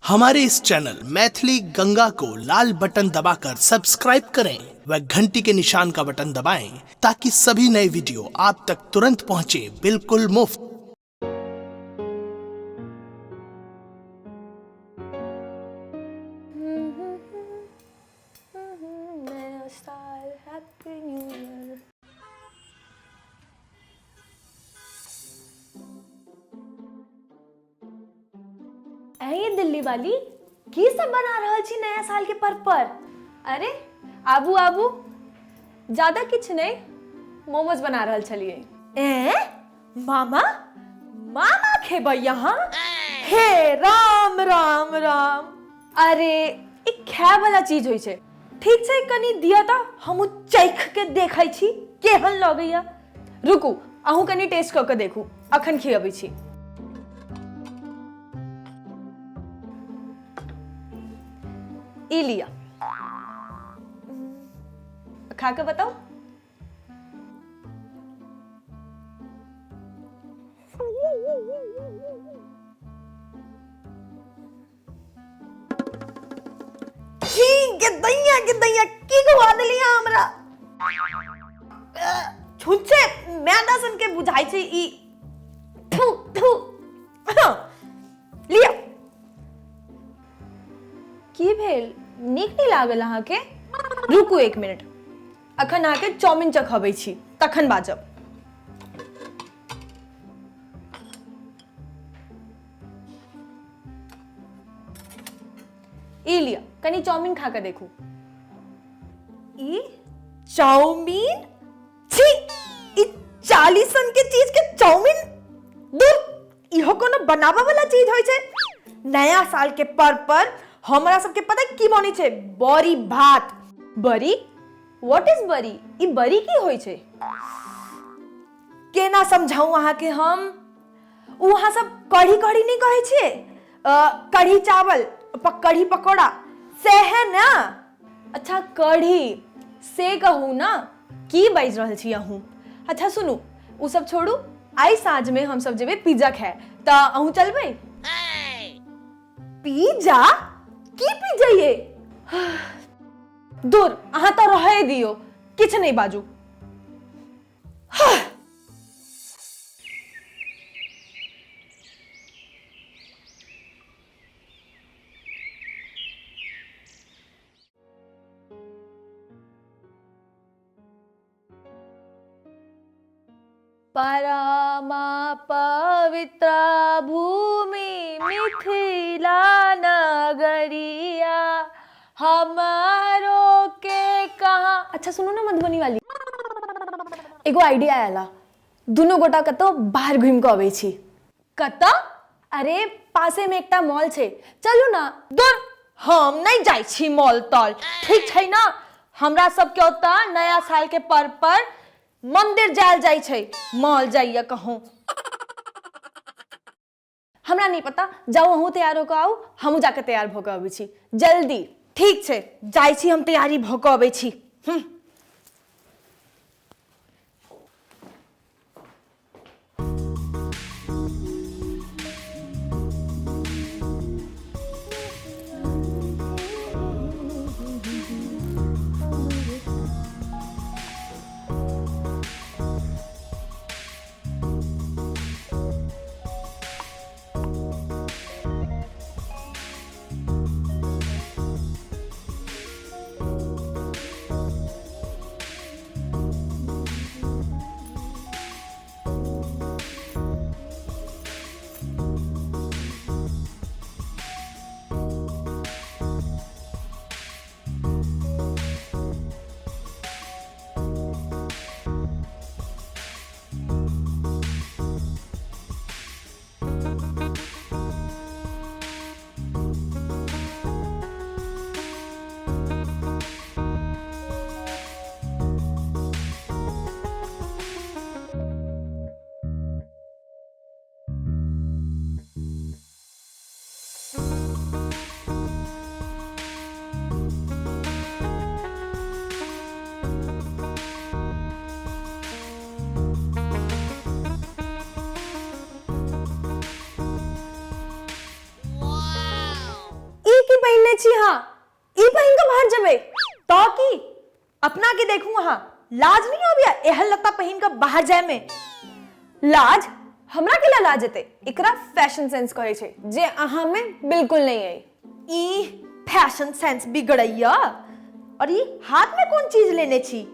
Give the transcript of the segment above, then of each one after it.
हमारे इस चैनल मैथिली गंगा को लाल बटन दबाकर सब्सक्राइब करें व घंटी के निशान का बटन दबाएं ताकि सभी नए वीडियो आप तक तुरंत पहुंचे बिल्कुल मुफ्त। ये दिल्ली वाली की सब बना रहल छी नया साल के पर्व पर? अरे आबू आबू, ज्यादा किछ नहीं, मोमोज बना रहल छलिए। मामा मामा खेबै यहाँ? हे राम राम राम। अरे एक खाय वाला चीज होय छै, ठीक छै कनी दिया त हमहु चख के देखै छी केहन लगैया। रुकू अहूँ कनी टेस्ट क के देखू, अखन खियाबै छी। ई लिया, खा के बताओ। के दैया की गवा देलिया हमरा। छुच्छे मैदा सन के बुझाई छै ई। थू थू। लिया। की भेल, नीक नहीं लागल अहाँ के? रुकू एक मिनट, अखन अहाँ के चाउमीन चखबै छी तखन बाजब। ई लिया, कनी चाउमीन खा के देखू। ई चाउमीन? छी, ई 40 के चीज के चाउमीन? दूर, इहो कोनो बनावा वाला चीज होय छै? नया साल के पर्व पर हमरा सबके पता की बनी छै? बड़ी भात। बड़ी? व्हाट इज बड़ी? ई बड़ी की होय छै? केना समझाऊं अहाँ के हम? वहाँ सब कढ़ी कढ़ी नहीं कहै छियै? कढ़ी चावल, कढ़ी पकौड़ा से है ना? अच्छा कढ़ी से कहू ना, की बाजि रहल छी अहूँ? अच्छा सुनू, उ सब छोड़ू, आइ साँझ में हम सब जेबै पिज्जा खाए, त अहूँ चलबै? पिज्जा? की पिज्जा ये? दूर, अहाँ तो रहे दियो, किछ नहीं बाजू। परमा पवित्रा भूमि मिथिला नगरिया हमारो के कहाँ। अच्छा सुनो ना मधुबनी वाली, एगो आइडिया आयला, दोनों गोटा कतो बाहर घूम के अबै छी। कतो? अरे पासे में एकटा मॉल छै, चलू ना। दूर, हम नहीं जाय छी मॉल तॉल, ठीक छै ना? हमरा सबके ओता नया साल के पर्व पर मंदिर जायल जाय छै, मॉल जाइया कहूँ। हमरा नहीं पता, जाओ अहूँ तैयार होकर आउ, हमहूँ जाके तैयार भऽ के अबै छी जल्दी। ठीक छै, जाय छी हम तैयारी भऽ के अबै छी। पहनले छी हाँ ई पहन के बाहर जबे तो की अपना के देखू वहां लाज नहीं होबिया एहल लत्ता पहन के बाहर जाए में लाज हमरा के ला लाज हेते एकरा फैशन सेंस कहै छै जे अहाँ में बिल्कुल नहीं है ई फैशन सेंस बिगड़ैया और ये हाथ में कौन चीज लेने छी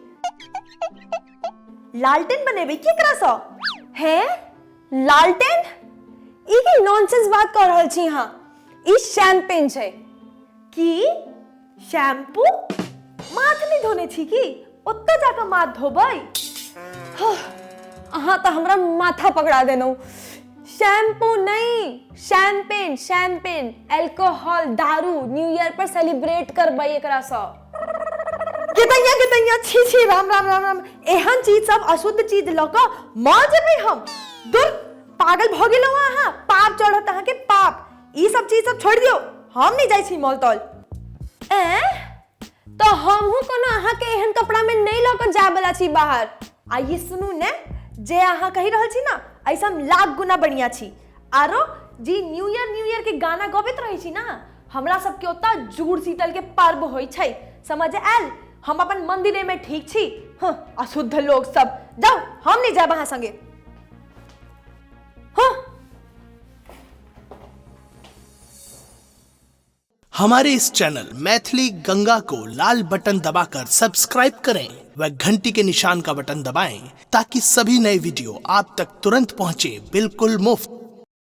लालटेन बनेबे केकरा सँ है लालटेन ई के नॉनसेंस बात कर रहल छी हां ई शैंपेन छै की शैम्पू माथ नहीं धोने छी की ओत्ते जाके माथ धोबै अहाँ तो हमरा माथा पकड़ा देनौ शैम्पू नहीं शैंपेन शैंपेन अल्कोहल दारू न्यू ईयर पर सेलिब्रेट करबै एकरा सँ गितैया छी छी राम राम राम राम एहन चीज सब अशुद्ध चीज ल क मर जेबै हम दूर पागल भ गेलौ अहाँ पाप चढ़त अहाँ के पाप ई सब चीज सब छोड़ दियो हम नहीं जाई छी मॉल तॉल तो हमहू कोनो अहाँ के एहन कपड़ा में नहीं ल क जाय वाला छी बाहर आइए सुनू ने जे अहाँ कहि रहल छी ना ऐसा लाख गुना बढ़िया छी आरो जी न्यू ईयर के गाना गबैत रहै छी ना हमरा सब के ओता जुड़ शीतल के पर्व होई छै समझ आयल हम अपन मंदिरे में ठीक छी अशुद्ध लोग सब जाओ हम नहीं जाब अहाँ संगे हमारे इस चैनल मैथिली गंगा को लाल बटन दबाकर सब्सक्राइब करें व घंटी के निशान का बटन दबाएं ताकि सभी नए वीडियो आप तक तुरंत पहुंचे बिल्कुल मुफ्त।